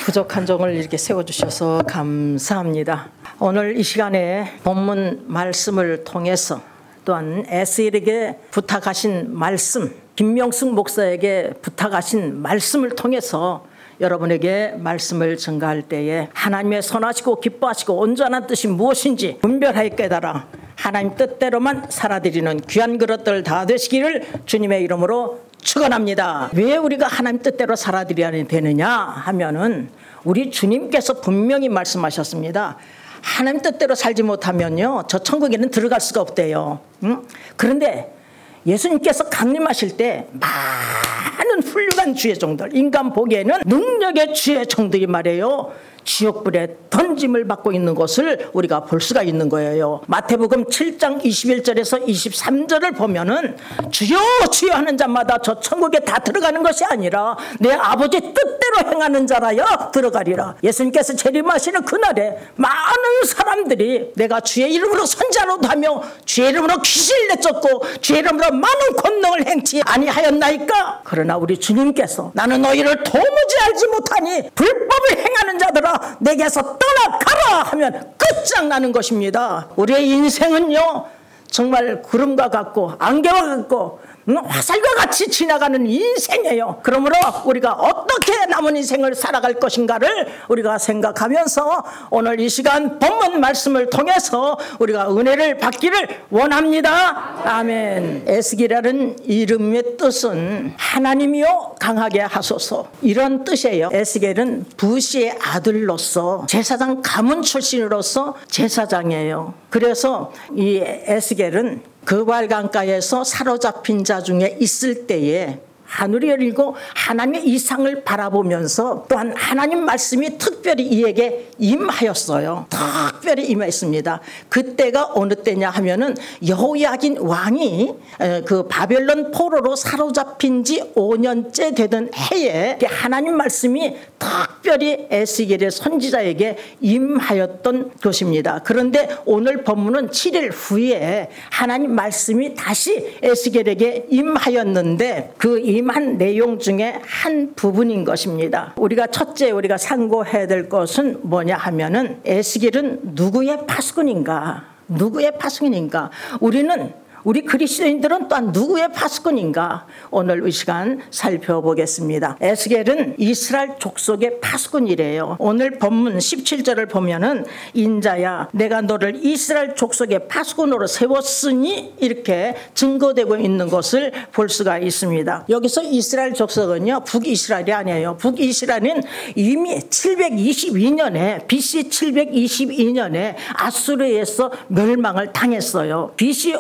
부족한 종을 이렇게 세워주셔서 감사합니다. 오늘 이 시간에 본문 말씀을 통해서 또한 에스겔에게 부탁하신 말씀, 김명숙 목사에게 부탁하신 말씀을 통해서 여러분에게 말씀을 전가할 때에 하나님의 선하시고 기뻐하시고 온전한 뜻이 무엇인지 분별하여 깨달아 하나님 뜻대로만 살아드리는 귀한 그릇들 다 되시기를 주님의 이름으로 축원합니다. 왜 우리가 하나님 뜻대로 살아드려야 되느냐 하면은 우리 주님께서 분명히 말씀하셨습니다. 하나님 뜻대로 살지 못하면요 저 천국에는 들어갈 수가 없대요. 그런데 예수님께서 강림하실 때 많은 훌륭한 주의 종들, 인간 보기에는 능력의 주의 종들이 말이에요 지옥불에 던짐을 받고 있는 것을 우리가 볼 수가 있는 거예요. 마태복음 7장 21절에서 23절을 보면은 주여 주여 하는 자마다 저 천국에 다 들어가는 것이 아니라 내 아버지 뜻대로 행하는 자라야 들어가리라. 예수님께서 재림하시는 그날에 많은 사람들이 내가 주의 이름으로 선지자로도 하며 주의 이름으로 귀신을 내쫓고 주의 이름으로 많은 권능을 행치 아니하였나이까. 그러나 우리 주님께서 나는 너희를 도무지 알지 못하니 불법을 행하는 자들아 내게서 떠나가라 하면 끝장나는 것입니다. 우리의 인생은요 정말 구름과 같고 안개와 같고 화살과 같이 지나가는 인생이에요. 그러므로 우리가 어떻게 남은 인생을 살아갈 것인가를 우리가 생각하면서 오늘 이 시간 본문 말씀을 통해서 우리가 은혜를 받기를 원합니다. 아멘. 에스겔이라는 이름의 뜻은 하나님이요 강하게 하소서 이런 뜻이에요. 에스겔은 부시의 아들로서 제사장 가문 출신으로서 제사장이에요. 그래서 이 에스겔은 그발 강가에서 사로잡힌 자 중에 있을 때에 하늘이 열리고 하나님의 이상을 바라보면서 또한 하나님 말씀이 특별히 이에게 임하였어요. 특별히 임했습니다. 그때가 어느 때냐 하면은 여호야긴 왕이 그 바벨론 포로로 사로잡힌 지 5년째 되던 해에 하나님 말씀이 특별히 에스겔의 선지자에게 임하였던 것입니다. 그런데 오늘 본문은 7일 후에 하나님 말씀이 다시 에스겔에게 임하였는데 그 임한 내용 중에 한 부분인 것입니다. 우리가 첫째 우리가 상고해야 될 것은 뭐냐 하면은 에스겔은 누구의 파수꾼인가? 누구의 파수꾼인가? 우리 그리스도인들은 또한 누구의 파수꾼인가? 오늘 이 시간 살펴보겠습니다. 에스겔은 이스라엘 족속의 파수꾼이래요. 오늘 본문 17절을 보면은 인자야 내가 너를 이스라엘 족속의 파수꾼으로 세웠으니 이렇게 증거되고 있는 것을 볼 수가 있습니다. 여기서 이스라엘 족속은요 북이스라엘이 아니에요. 북이스라엘은 이미 722년에 BC 722년에 아수르에서 멸망을 당했어요. BC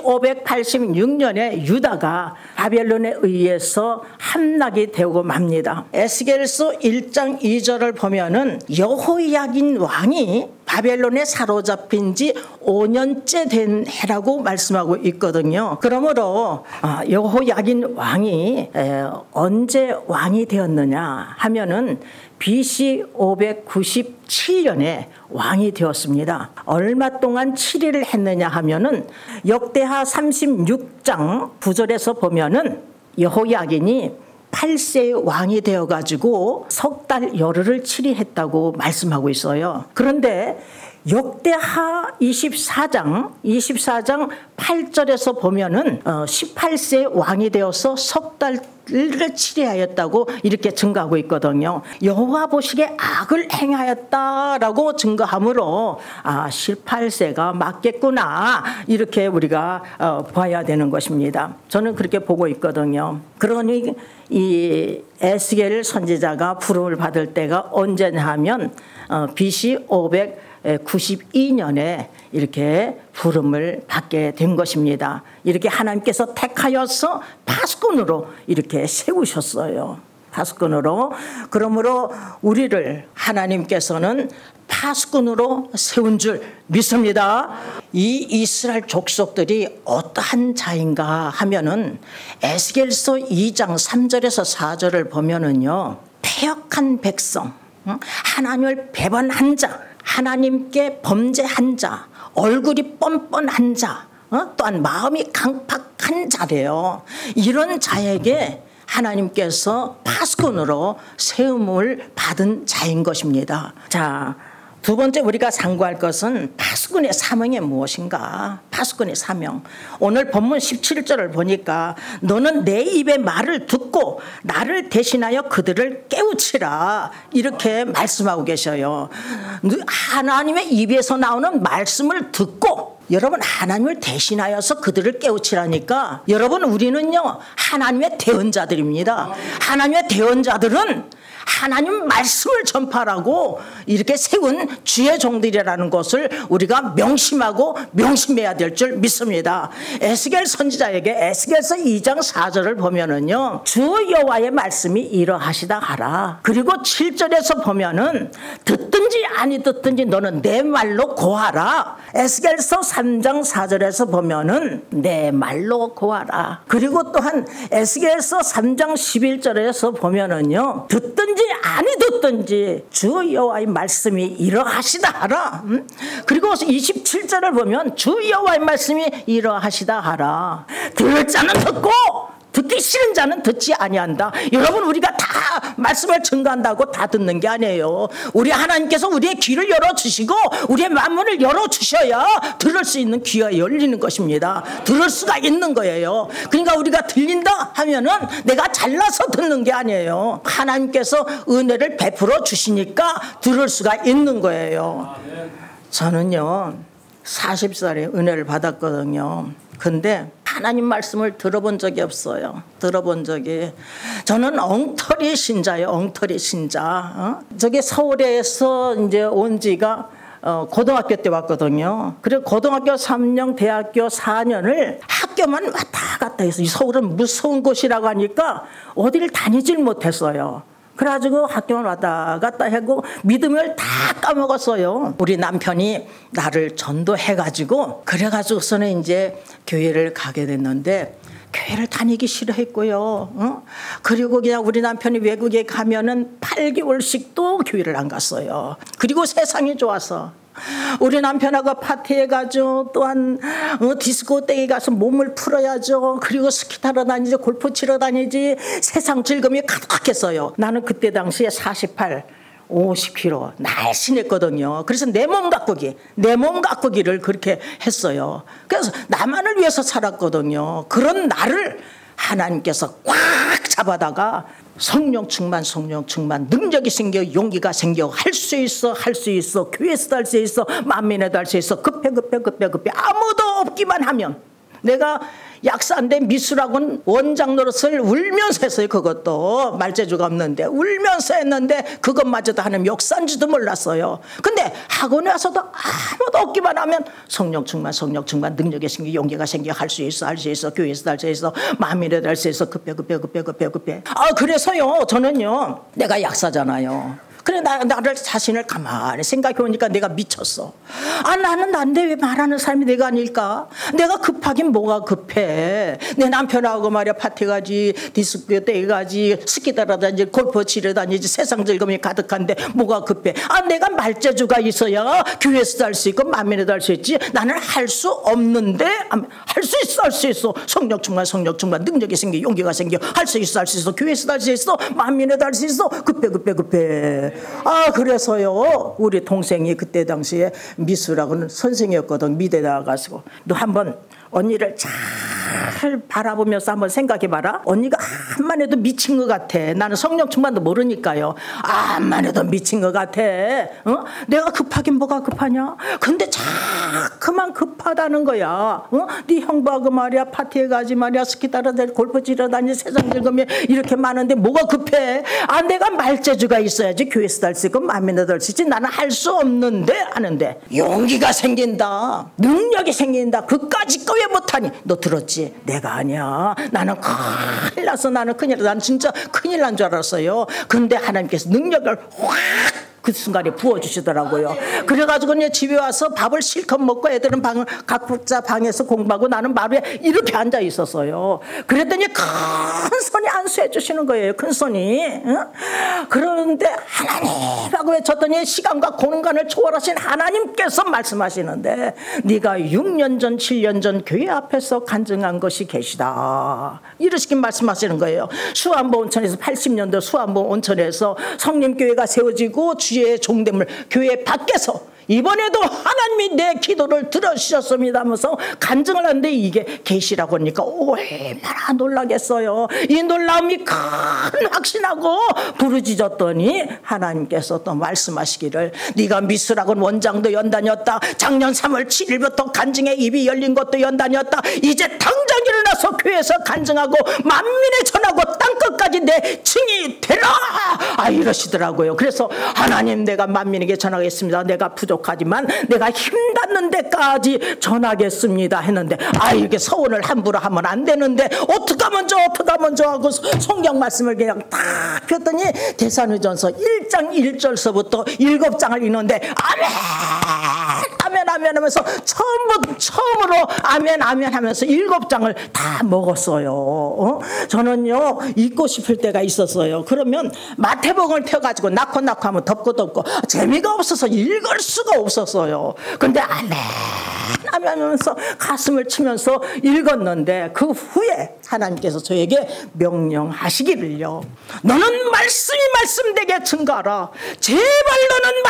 586년에 유다가 바벨론에 의해서 함락이 되고 맙니다. 에스겔서 1장 2절을 보면은 여호야긴 왕이 바벨론에 사로잡힌 지 5년째 된 해라고 말씀하고 있거든요. 그러므로 여호야긴 왕이 언제 왕이 되었느냐 하면은 BC 597년에 왕이 되었습니다. 얼마 동안 7일을 했느냐 하면은 역대하 36장 9절에서 보면은 여호야긴이 8세의 왕이 되어가지고 석 달 열흘을 치리했다고 말씀하고 있어요. 그런데 역대하 24장 8절에서 보면은 18세의 왕이 되어서 석 달을 치리하였다고 이렇게 증거하고 있거든요. 여호와 보시기에 악을 행하였다라고 증거하므로 18세가 맞겠구나 이렇게 우리가 봐야 되는 것입니다. 저는 그렇게 보고 있거든요. 그러니 이 에스겔 선지자가 부름을 받을 때가 언제냐 하면 BC 592년에 이렇게 부름을 받게 된 것입니다. 이렇게 하나님께서 택하여서 파수꾼으로 이렇게 세우셨어요. 파수꾼으로. 그러므로 우리를 하나님께서는 파수꾼으로 세운 줄 믿습니다. 이 이스라엘 족속들이 어떠한 자인가 하면은 에스겔서 2장 3절에서 4절을 보면은요 패역한 백성, 하나님을 배반한 자, 하나님께 범죄한 자, 얼굴이 뻔뻔한 자, 또한 마음이 강팍한 자래요. 이런 자에게 하나님께서 파수꾼으로 세움을 받은 자인 것입니다. 자, 두 번째 우리가 상고할 것은 파수꾼의 사명이 무엇인가? 파수꾼의 사명. 오늘 본문 17절을 보니까 너는 내 입의 말을 듣고 나를 대신하여 그들을 깨우치라, 이렇게 말씀하고 계셔요. 하나님의 입에서 나오는 말씀을 듣고, 여러분 하나님을 대신하여서 그들을 깨우치라니까, 여러분 우리는요 하나님의 대언자들입니다. 하나님의 대언자들은 하나님 말씀을 전파하라고 이렇게 세운 주의 종들이라는 것을 우리가 명심하고 명심해야 될 줄 믿습니다. 에스겔 선지자에게 에스겔서 2장 4절을 보면은요, 주 여호와의 말씀이 이러하시다 하라. 그리고 7절에서 보면은 듣든지 아니 듣든지 너는 내 말로 고하라. 에스겔서 3장 4절에서 보면은 내 말로 고하라. 그리고 또한 에스겔서 3장 11절에서 보면은요, 듣든지 아니 듣든지 주 여호와의 말씀이 이러하시다 하라. 그리고 27절을 보면 주 여호와의 말씀이 이러하시다 하라. 들을 자는 듣고 듣기 싫은 자는 듣지 아니한다. 여러분 우리가 다 말씀을 증거한다고 다 듣는 게 아니에요. 우리 하나님께서 우리의 귀를 열어주시고 우리의 만문을 열어주셔야 들을 수 있는 귀가 열리는 것입니다. 들을 수가 있는 거예요. 그러니까 우리가 들린다 하면은 내가 잘나서 듣는 게 아니에요. 하나님께서 은혜를 베풀어 주시니까 들을 수가 있는 거예요. 저는요 40살에 은혜를 받았거든요. 근데 하나님 말씀을 들어본 적이 없어요. 들어본 적이. 저는 엉터리 신자예요. 엉터리 신자. 저기 서울에서 이제 온 지가 고등학교 때 왔거든요. 그리고 고등학교 3년, 대학교 4년을 학교만 왔다 갔다 해서, 이 서울은 무서운 곳이라고 하니까 어디를 다니질 못했어요. 그래가지고 학교만 왔다 갔다 하고 믿음을 다 까먹었어요. 우리 남편이 나를 전도해가지고, 그래가지고서는 이제 교회를 가게 됐는데, 교회를 다니기 싫어했고요. 그리고 그냥 우리 남편이 외국에 가면은 8개월씩 또 교회를 안 갔어요. 그리고 세상이 좋아서 우리 남편하고 파티해가지고 또한 디스코땡에 가서 몸을 풀어야죠. 그리고 스키 타러 다니지, 골프 치러 다니지, 세상 즐거움이 가득했어요. 나는 그때 당시에 48, 50kg 날씬했거든요. 그래서 내 몸 가꾸기를 그렇게 했어요. 그래서 나만을 위해서 살았거든요. 그런 나를 하나님께서 꽉 잡아다가 성령 충만, 능력이 생겨, 용기가 생겨, 할 수 있어, 교회에서도 할 수 있어, 만민에도 할 수 있어, 급해 아무도 없기만 하면. 내가 약사인데 미술학원 원장 노릇을 울면서 했어요. 그것도 말재주가 없는데 울면서 했는데 그것마저도 하나님 역사인지도 몰랐어요. 근데 학원에 와서도 아무도 없기만 하면 성령 충만, 능력이 생겨, 용기가 생겨, 할 수 있어, 교회에서도 할 수 있어, 만민에도 할 수 있어, 급해. 그래서요 저는요, 내가 약사잖아요. 그래 나를 자신을 가만히 생각해 보니까 내가 미쳤어. 나는 난데 왜 말하는 사람이 내가 아닐까? 내가 급하긴 뭐가 급해. 내 남편하고 말이야 파티 가지, 디스코 때 가지, 스키 타러 다니지, 골프 치러 다니지, 세상 즐거움이 가득한데 뭐가 급해. 내가 말재주가 있어야 교회에서도 할 수 있고 만민에도 할 수 있지. 나는 할 수 없는데 할 수 있어. 성령 충만, 능력이 생겨, 용기가 생겨, 할 수 있어, 교회에서도 할 수 있어, 만민에도 할 수 있어. 급해. 그래서요 우리 동생이 그때 당시에 미술학원 선생이었거든. 미대 나가가지고 너 한번 언니를 잘 바라보면서 한번 생각해봐라. 언니가 암만 해도 미친 것 같아. 나는 성령 충만도 모르니까요. 암만 해도 미친 것 같아. 내가 급하긴 뭐가 급하냐. 근데 자꾸만 급하다는 거야. 네 형부하고 말이야 파티에 가지 말이야, 스키 타러 다니지, 골프 치러 다니지, 세상 즐거움이 이렇게 많은데 뭐가 급해. 내가 말재주가 있어야지 교회에서도 할 수 있고 만민에도 할 수 있지. 나는 할 수 없는데 하는데 용기가 생긴다, 능력이 생긴다. 그까짓 거 왜 못하니? 너 들었지? 내가 아니야. 나는 큰일 났어. 난 진짜 큰일 난 줄 알았어요. 근데 하나님께서 능력을 확 그 순간에 부어주시더라고요. 그래가지고 이제 집에 와서 밥을 실컷 먹고 애들은 각자 방에서 공부하고 나는 마루에 이렇게 앉아 있었어요. 그랬더니 큰 손이 안수해 주시는 거예요. 큰 손이. 그런데 하나님이라고 외쳤더니 시간과 공간을 초월하신 하나님께서 말씀하시는데 네가 6년 전 7년 전 교회 앞에서 간증한 것이 계시다. 이렇게 말씀하시는 거예요. 수안보 온천에서 80년도 수안보 온천에서 성림교회가 세워지고 주의 종됨을 교회 밖에서 이번에도 하나님이 내 기도를 들어주셨습니다 하면서 간증을 하는데 이게 계시라고 하니까 얼마나 놀라겠어요. 이 놀라움이 큰 확신하고 부르짖었더니 하나님께서 또 말씀하시기를 네가 미술학원 원장도 연단이었다. 작년 3월 7일부터 간증에 입이 열린 것도 연단이었다. 이제 당장 일어나서 교회에서 간증하고 만민에 전하고 땅끝까지 내 증이 되라. 이러시더라고요. 그래서 하나님 내가 만민에게 전하겠습니다. 내가 부족하지만 내가 힘닿는 데까지 전하겠습니다 했는데 이렇게 서원을 함부로 하면 안 되는데 어떻게 하면 좋아 하고 성경 말씀을 그냥 딱 폈더니 데살로니가전서 1장 1절서부터 7장을 읽는데 아멘 하면서 처음으로 아멘 하면서 7장을 다 먹었어요. 저는요 읽고 싶을 때가 있었어요. 그러면 마태복음을 펴가지고 낳고 하면 덮고 재미가 없어서 읽을 수가 없었어요. 근데 아멘 하면서 가슴을 치면서 읽었는데 그 후에 하나님께서 저에게 명령하시기를요. 너는 말씀되게 증거하라. 제발 너는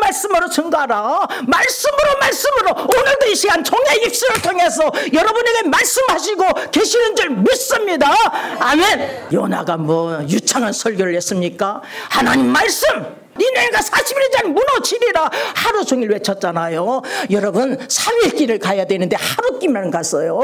말씀으로 증거하라. 말씀으로 오늘도 이 시간 종의 입술을 통해서 여러분에게 말씀하시고 계시는 줄 믿습니다. 아멘. 요나가 뭐 유창한 설교를 했습니까? 하나님 말씀 니네가 40일이 전 무너지리라 하루 종일 외쳤잖아요. 여러분 3일길을 가야 되는데 하루길만 갔어요.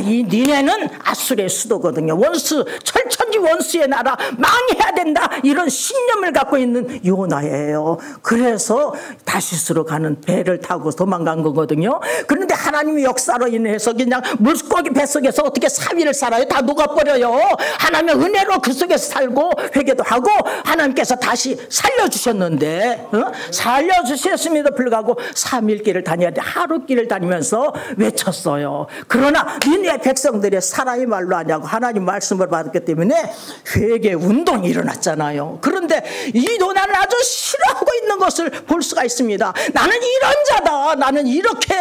이 니네는 아수르의 수도거든요. 원수 철천지 원수의 나라 망해야 된다 이런 신념을 갖고 있는 요나예요. 그래서 다시스로 가는 배를 타고 도망간 거거든요. 그런데 하나님의 역사로 인해서 그냥 물고기 뱃속에서 어떻게 3일을 살아요? 다 녹아버려요. 하나님의 은혜로 그 속에서 살고 회개도 하고 하나님께서 다시 살려주셨는데 살려주셨음에도 불구하고 3일길을 다녀야 돼. 하루길을 다니면서 외쳤어요. 그러나 니네 백성들의 사람의 말로 하냐고 하나님 말씀을 받았기 때문에 회개 운동이 일어났잖아요. 그런데 이 요나는 아주 싫어하고 있는 것을 볼 수가 있습니다. 나는 이런 자다. 나는 이렇게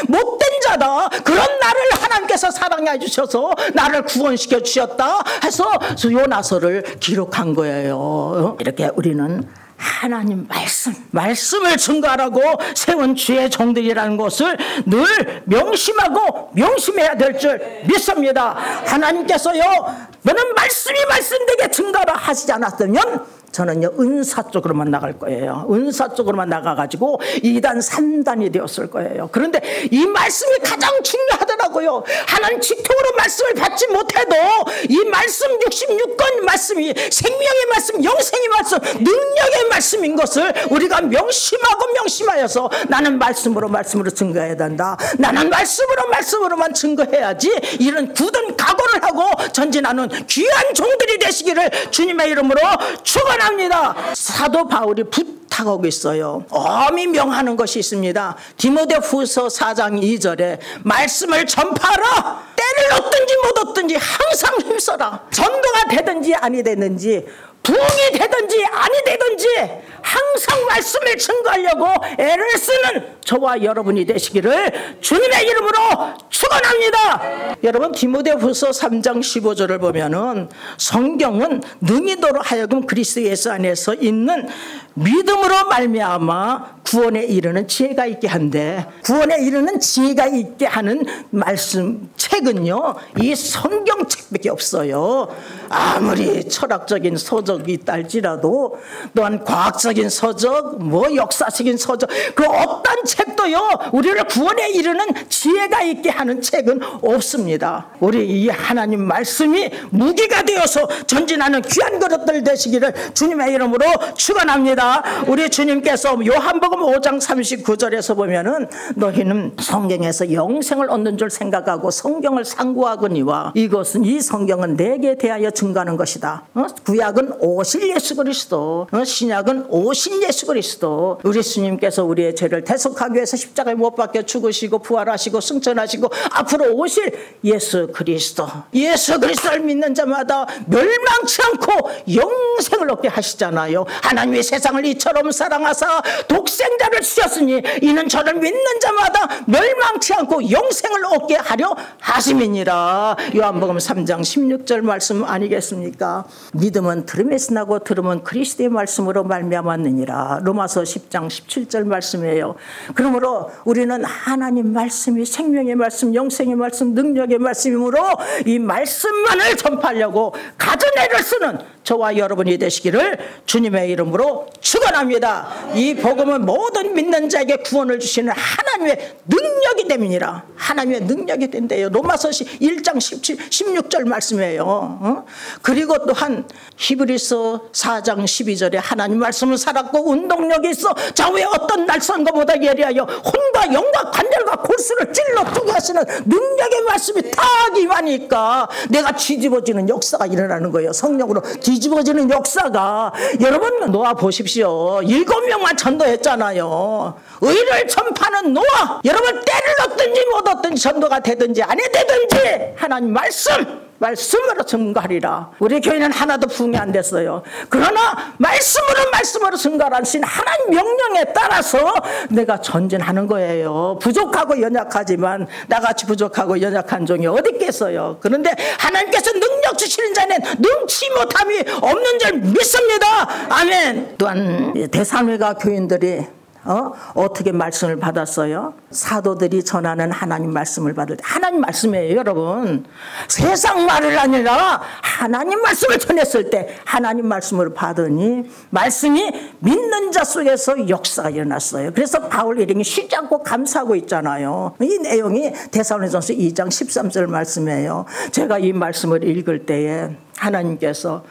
못된 자다. 그런 나를 하나님께서 사랑해 주셔서 나를 구원시켜 주셨다 해서 요나서를 기록한 거예요. 이렇게 우리는 하나님 말씀을 증거하라고 세운 주의 종들이라는 것을 늘 명심해야 될 줄 믿습니다. 하나님께서요 너는 말씀되게 증거하라 하시지 않았다면 저는요 은사 쪽으로만 나갈 거예요. 은사 쪽으로만 나가가지고 2단 3단이 되었을 거예요. 그런데 이 말씀이 가장 중요하더라고요. 하나님 직통으로 말씀을 받지 못해도 이 말씀 66권 말씀이 생명의 말씀, 영생의 말씀, 능력의 말씀인 것을 우리가 명심하여서 나는 말씀으로 증거해야 된다. 나는 말씀으로만 증거해야지. 이런 굳은 각오를 하고 전진하는 귀한 종들이 되시기를 주님의 이름으로 축원합니다. 사도 바울이 부탁하고 있어요. 엄히 명하는 것이 있습니다. 디모데후서 4장 2절에 말씀을 전파하라. 때를 얻든지 못 얻든지 항상 힘써라. 전도가 되든지 아니 되든지 부흥이 되든지 아니 되든지 항상 말씀을 증거하려고 애를 쓰는 저와 여러분이 되시기를 주님의 이름으로 축원합니다. 여러분 디모데후서 3장 15절을 보면은 성경은 능히도로 하여금 그리스도 예수 안에서 있는 믿음으로 말미암아 구원에 이르는 지혜가 있게 한데 구원에 이르는 지혜가 있게 하는 말씀 책은요 이 성경책밖에 없어요. 아무리 철학적인 서적이 있다 할지라도 또한 과학적인 서적 역사적인 서적 그 어떤 책도요 우리를 구원에 이르는 지혜가 있게 하는 책은 없습니다. 우리 이 하나님 말씀이 무기가 되어서 전진하는 귀한 그릇들 되시기를 주님의 이름으로 축원합니다. 우리 주님께서 요한복음 5장 39절에서 보면은 너희는 성경에서 영생을 얻는 줄 생각하고 성경을 상고하거니와 이것은 이 성경은 내게 대하여 증거하는 것이다. 구약은 오실 예수 그리스도, 신약은 오신 예수 그리스도. 우리 주님께서 우리의 죄를 대속하기 위해서 십자가에 못 박혀 죽으시고 부활하시고 승천하시고 앞으로 오실 예수 그리스도, 예수 그리스도를 믿는 자마다 멸망치 않고 영생을 얻게 하시잖아요. 하나님이 세상을 이처럼 사랑하사 독생자를 주셨으니 이는 저를 믿는 자마다 멸망치 않고 영생을 얻게 하려 하심이니라. 요한복음 3장 16절 말씀 아니겠습니까? 믿음은 들음에서 나고 들음은 그리스도의 말씀으로 말미암았느니라. 로마서 10장 17절 말씀이에요. 그러므로 우리는 하나님 말씀이 생명의 말씀, 영생의 말씀, 능력의 말씀이므로 이 말씀만을 전파하려고 가전애를 쓰는 저와 여러분이 되시기를 주님의 이름으로 축원합니다. 이 복음은 모든 믿는 자에게 구원을 주시는 하나님의 능력이 됨이니라. 하나님의 능력이 된대요. 로마서 1장 16절 말씀이에요. 그리고 또한 히브리서 4장 12절에 하나님 말씀은 살았고 운동력이 있어 좌우에 어떤 날선 것보다 예리하여 혼과 영과 관절과 골수를 찔러 뜨게 하시는 능력의 말씀이 다 임하니까 내가 뒤집어지는 역사가 일어나는 거예요. 성령으로 뒤집어지는 역사가. 여러분 놓아 보십시오. 7명만 전도했잖아요. 의를 전파하는 노아. 여러분 때를 얻든지 못 얻든지 전도가 되든지 안 되든지 하나님 말씀으로 증거하리라. 우리 교회는 하나도 부흥이 안 됐어요. 그러나 말씀으로 증거하신 하나님 명령에 따라서 내가 전진하는 거예요. 부족하고 연약하지만 나같이 부족하고 연약한 종이 어디 있겠어요. 그런데 하나님께서 능력 주시는 자는 능치 못함이 없는 줄 믿습니다. 아멘. 또한 데살로니가 교인들이 어떻게 말씀을 받았어요? 사도들이 전하는 하나님 말씀을 받을 때, 하나님 말씀이에요 여러분. 세상 말을 아니라 하나님 말씀을 전했을 때 하나님 말씀을 받으니 말씀이 믿는 자 속에서 역사가 일어났어요. 그래서 바울 이름이 쉬지 않고 감사하고 있잖아요. 이 내용이 데살로니가전서 2장 13절 말씀이에요. 제가 이 말씀을 읽을 때에 하나님께서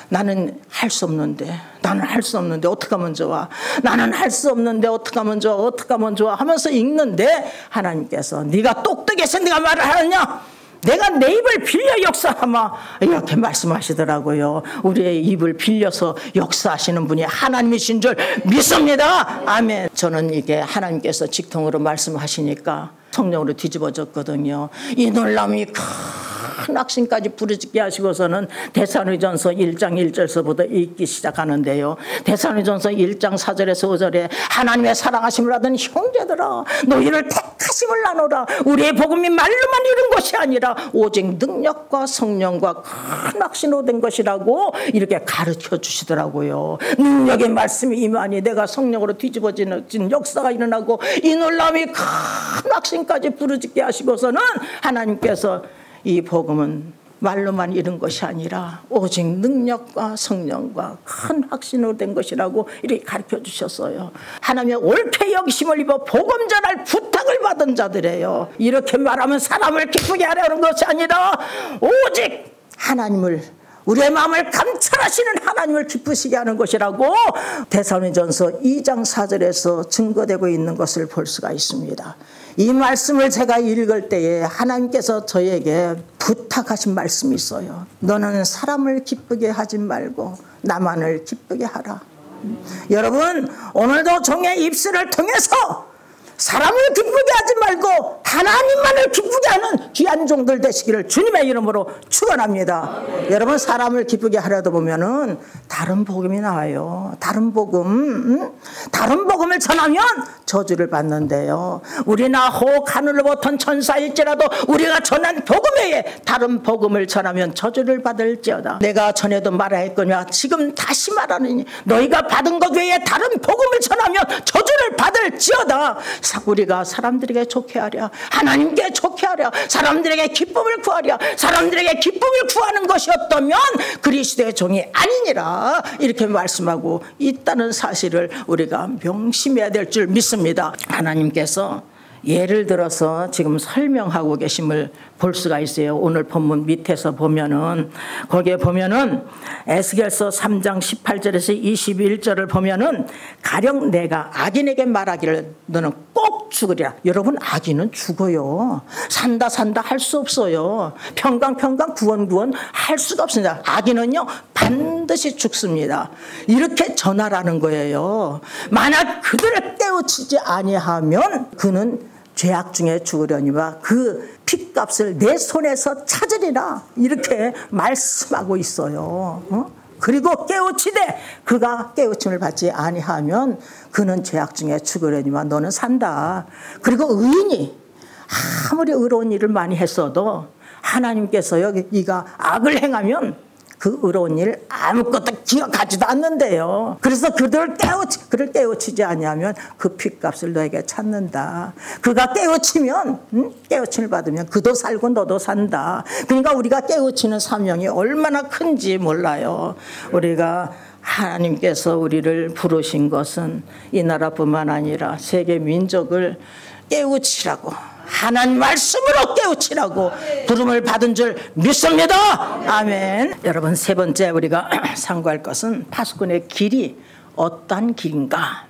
나는 할 수 없는데 어떻게 하면 좋아? 나는 할 수 없는데 어떻게 하면 좋아? 하면서 읽는데 하나님께서 네가 똑똑해서 네가 말을 하느냐? 내가 내 입을 빌려 역사하마. 이렇게 말씀하시더라고요. 우리의 입을 빌려서 역사하시는 분이 하나님이신 줄 믿습니다. 아멘. 저는 이게 하나님께서 직통으로 말씀하시니까 성령으로 뒤집어졌거든요. 이 놀람이 큰 확신까지 부르짖게 하시고서는 데살로니가전서 1장 1절서부터 읽기 시작하는데요. 데살로니가전서 1장 4절에서 5절에 하나님의 사랑하심을 받은 형제들아 너희를 택하심을 나누라. 우리의 복음이 말로만 이룬 것이 아니라 오직 능력과 성령과 큰 확신으로 된 것이라고 이렇게 가르쳐 주시더라고요. 능력의 말씀이 임하니 내가 성령으로 뒤집어지는 역사가 일어나고 이 놀람이 큰 확신까지 부르짖게 하시고서는 하나님께서 이 복음은 말로만 이룬 것이 아니라 오직 능력과 성령과 큰 확신으로 된 것이라고 이렇게 가르쳐 주셨어요. 하나님의 옳게 여기심을 입어 복음 전할 부탁을 받은 자들이에요. 이렇게 말하면 사람을 기쁘게 하려는 것이 아니라 오직 하나님을, 우리의 마음을 감찰하시는 하나님을 기쁘시게 하는 것이라고 데살로니가전서 2장 4절에서 증거되고 있는 것을 볼 수가 있습니다. 이 말씀을 제가 읽을 때에 하나님께서 저에게 부탁하신 말씀이 있어요. 너는 사람을 기쁘게 하지 말고 나만을 기쁘게 하라. 여러분 오늘도 종의 입술을 통해서 사람을 기쁘게 하지 말고 하나님만을 기쁘게 하는 귀한 종들 되시기를 주님의 이름으로 축원합니다. 여러분 사람을 기쁘게 하려다 보면은 다른 복음이 나와요. 다른 복음을 전하면 저주를 받는데요. 우리나 혹 하늘로부터 천사일지라도 우리가 전한 복음 외에 다른 복음을 전하면 저주를 받을지어다. 내가 전에도 말하였거니와 지금 다시 말하느니 너희가 받은 것 외에 다른 복음을 전하면 저주를 받을지어다. 우리가 사람들에게 좋게 하랴, 하나님께 좋게 하랴, 사람들에게 기쁨을 구하랴. 사람들에게 기쁨을 구하는 것이 어떠면 그리스도의 종이 아니니라. 이렇게 말씀하고 있다는 사실을 우리가 명심해야 될 줄 믿습니다. 하나님께서 예를 들어서 지금 설명하고 계심을 볼 수가 있어요. 오늘 본문 밑에서 보면은, 거기에 보면은 에스겔서 3장 18절에서 21절을 보면은 가령 내가 악인에게 말하기를 너는 꼭 죽으리라. 여러분, 악인은 죽어요. 산다 할 수 없어요. 평강 구원 할 수가 없습니다. 악인은요 반드시 죽습니다. 이렇게 전하라는 거예요. 만약 그들을 깨우치지 아니하면 그는 죄악 중에 죽으려니와 그 핏값을 내 손에서 찾으리라. 이렇게 말씀하고 있어요. 그리고 깨우치되 그가 깨우침을 받지 아니하면 그는 죄악 중에 죽으려니와 너는 산다. 그리고 의인이 아무리 의로운 일을 많이 했어도 하나님께서요, 네가 악을 행하면 그 의로운 일 아무것도 기억하지도 않는데요. 그래서 그를 깨우치지 아니하면 그 핏값을 너에게 찾는다. 그가 깨우치면, 깨우침을 받으면 그도 살고 너도 산다. 그러니까 우리가 깨우치는 사명이 얼마나 큰지 몰라요. 우리가 하나님께서 우리를 부르신 것은 이 나라뿐만 아니라 세계 민족을 깨우치라고, 하나님 말씀으로 깨우치라고 부름을 받은 줄 믿습니다. 아멘. 여러분, 세 번째 우리가 상고할 것은 파수꾼의 길이 어떤 길인가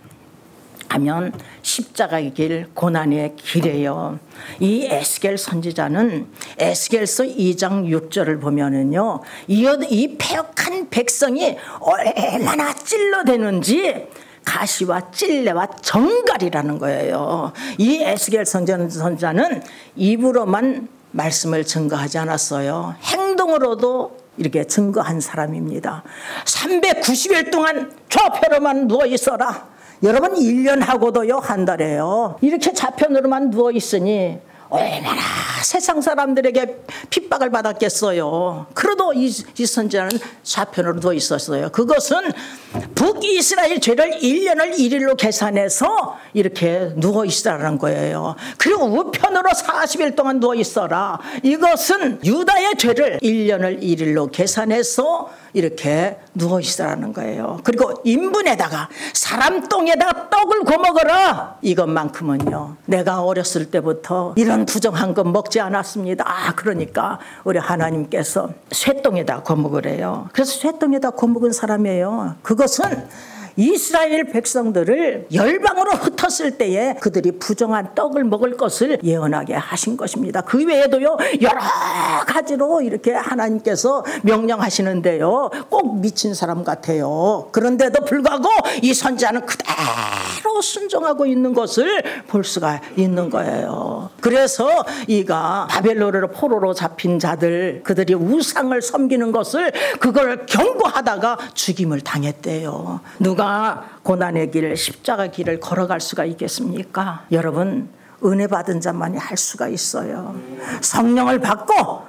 하면 십자가의 길, 고난의 길이에요. 이 에스겔 선지자는 에스겔서 2장 6절을 보면은요, 이 패역한 백성이 얼마나 찔러대는지 가시와 찔레와 정갈이라는 거예요. 이 에스겔 선지자는 입으로만 말씀을 증거하지 않았어요. 행동으로도 이렇게 증거한 사람입니다. 390일 동안 좌편으로만 누워 있어라. 여러분, 1년 하고도요 한 달에요 이렇게 좌편으로만 누워 있으니 얼마나 세상 사람들에게 핍박을 받았겠어요. 그래도 이 선지자는 좌편으로 누워 있었어요. 그것은 북이스라엘 죄를 1년을 1일로 계산해서 이렇게 누워 있으라는 거예요. 그리고 우편으로 40일 동안 누워 있어라. 이것은 유다의 죄를 1년을 1일로 계산해서 이렇게 누워 있으라는 거예요. 그리고 인분에다가 사람 똥에다가 떡을 구워먹어라. 이것만큼은요 내가 어렸을 때부터 이런 부정한 것 먹지 않았습니다. 그러니까 우리 하나님께서 쇠똥에다 구워먹으래요. 그래서 쇠똥에다 구워먹은 사람이에요. 그것은 이스라엘 백성들을 열방으로 흩었을 때에 그들이 부정한 떡을 먹을 것을 예언하게 하신 것입니다. 그 외에도요 여러 가지로 이렇게 하나님께서 명령하시는데요, 꼭 미친 사람 같아요. 그런데도 불구하고 이 선지자는 그대로 순종하고 있는 것을 볼 수가 있는 거예요. 그래서 이가 바벨론으로 포로로 잡힌 자들, 그들이 우상을 섬기는 것을 그걸 경고하다가 죽임을 당했대요. 누가 고난의 길, 십자가 길을 걸어갈 수가 있겠습니까? 여러분, 은혜 받은 자만이 할 수가 있어요. 성령을 받고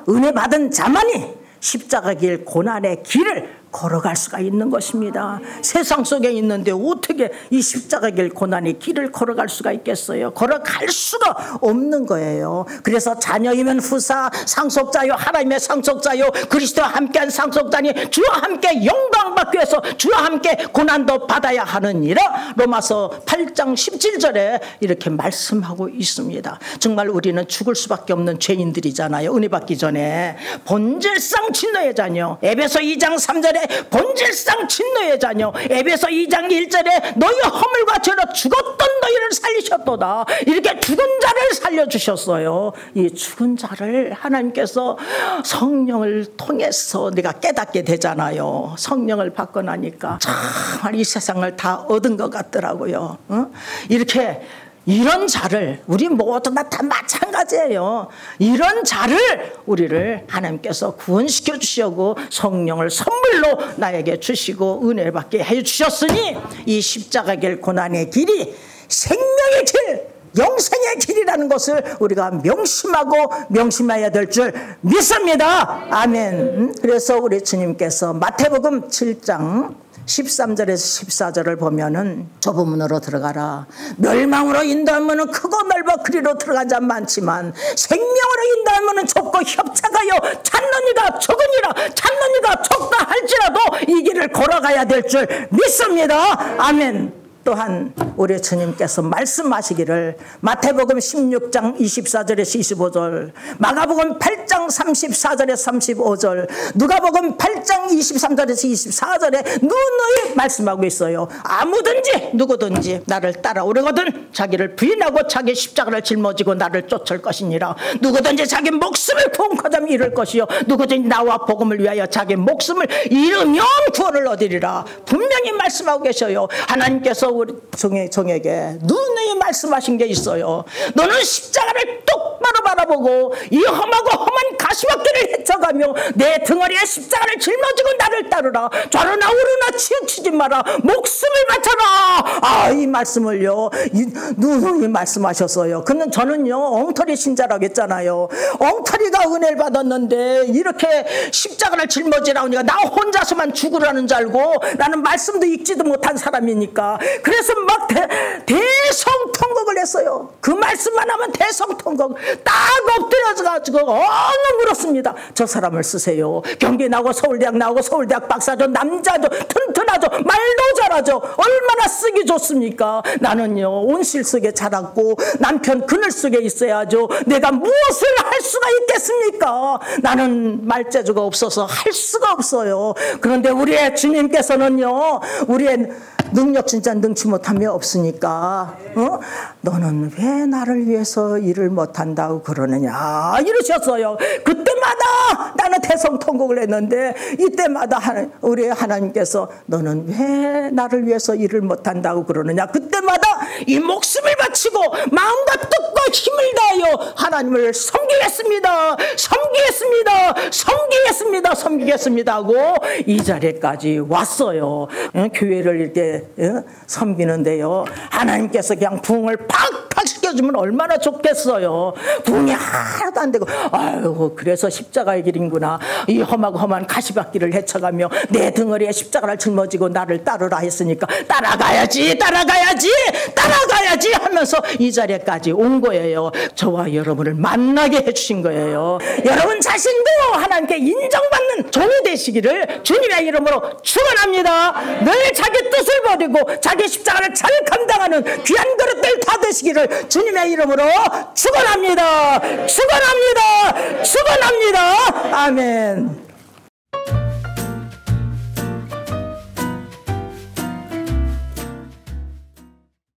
은혜 받은 자만이 십자가 길, 고난의 길을 걸어갈 수가 있는 것입니다. 세상 속에 있는데 어떻게 이 십자가 길, 고난의 길을 걸어갈 수가 있겠어요? 걸어갈 수가 없는 거예요. 그래서 자녀이면 후사, 상속자요, 하나님의 상속자요, 그리스도와 함께한 상속자니 주와 함께 영광받기 위해서 주와 함께 고난도 받아야 하느니라. 로마서 8장 17절에 이렇게 말씀하고 있습니다. 정말 우리는 죽을 수밖에 없는 죄인들이잖아요. 은혜 받기 전에 본질상 진노의 자녀. 에베소 2장 3절에 본질상 진노의 자녀. 에베소 2장 1절에 너희 허물과 죄로 죽었던 너희를 살리셨도다. 이렇게 죽은 자를 살려주셨어요. 이 죽은 자를 하나님께서 성령을 통해서 내가 깨닫게 되잖아요. 성령을 받고 나니까 정말 이 세상을 다 얻은 것 같더라고요. 이렇게 이런 자를, 우리 모두 다 마찬가지예요. 이런 자를 우리를 하나님께서 구원시켜 주시고 성령을 선물로 나에게 주시고 은혜를 받게 해 주셨으니 이 십자가 길, 고난의 길이 생명의 길, 영생의 길이라는 것을 우리가 명심하고 명심해야 될 줄 믿습니다. 아멘. 그래서 우리 주님께서 마태복음 7장 13절에서 14절을 보면은 좁은 문으로 들어가라. 멸망으로 인도한 문은 크고 넓어 그리로 들어간 자 많지만 생명으로 인도한 문은 좁고 협착하여 찾는 이가 적으니라. 찾는 이가 적다 할지라도 이 길을 걸어가야 될 줄 믿습니다. 아멘. 또한 우리 주님께서 말씀하시기를 마태복음 16장 24절에서 25절, 마가복음 8장 34절에서 35절, 누가복음 8장 23절에서 24절에 누누이 말씀하고 있어요. 아무든지 누구든지 나를 따라오려거든 자기를 부인하고 자기 십자가를 짊어지고 나를 쫓을 것이니라. 누구든지 자기 목숨을 구원하자면 잃을 것이요 누구든지 나와 복음을 위하여 자기 목숨을 잃으면 구원을 얻으리라. 분명히 말씀하고 계셔요. 하나님께서 우리 종에게 누누이 말씀하신 게 있어요. 너는 십자가를 똑바로 바라보고 이 험하고 험한 가시밭길을 헤쳐가며 내 등허리에 십자가를 짊어지고 나를 따르라. 좌로나 우로나 치우치지 마라. 목숨을 바쳐라. 이 말씀을요 누누이 말씀하셨어요. 근데 저는요 엉터리 신자라고 했잖아요. 엉터리가 은혜를 받았는데 이렇게 십자가를 짊어지라고 하니까 나 혼자서만 죽으라는 줄 알고, 나는 말씀도 읽지도 못한 사람이니까 그래서 막 대성통곡을 했어요. 그 말씀만 하면 대성통곡 딱 엎드려서 가지고 물었습니다. 저 사람을 쓰세요. 경기 나오고 서울대학 나오고 서울대학 박사죠. 남자죠. 튼튼하죠. 말도 잘하죠. 얼마나 쓰기 좋습니까? 나는요 온실 속에 자랐고 남편 그늘 속에 있어야죠. 내가 무엇을 할 수가 있겠습니까? 나는 말재주가 없어서 할 수가 없어요. 그런데 우리의 주님께서는요 우리의 능력 진짜 능치 못함이 없으니까 너는 왜 나를 위해서 일을 못한다고 그러느냐 이러셨어요. 그때마다 나는 대성통곡을 했는데 이때마다 우리 하나님께서 너는 왜 나를 위해서 일을 못한다고 그러느냐. 그때마다 이 목숨을 바치고 마음과 뜻과 힘을 다하여 하나님을 섬기겠습니다. 섬기겠습니다. 섬기겠습니다. 섬기겠습니다 하고 이 자리까지 왔어요. 교회를 이렇게 섬기는데요 하나님께서 그냥 부흥을 팍팍 시켜주면 얼마나 좋겠어요. 부흥이 하나도 안 되고 아유 그래서 십자가의 길인구나. 이 험하고 험한 가시밭길을 헤쳐가며 내 등허리에 십자가를 짊어지고 나를 따르라 했으니까 따라가야지 하면서 이 자리까지 온 거예요. 저와 여러분을 만나게 해주신 거예요. 여러분 자신도 하나님께 인정받는 종이 되시기를 주님의 이름으로 축원합니다. 늘 자기 뜻을 버리고 자기 십자가를 잘 감당하는 귀한 그릇들 다 되시기를 주님의 이름으로 축원합니다. 아멘.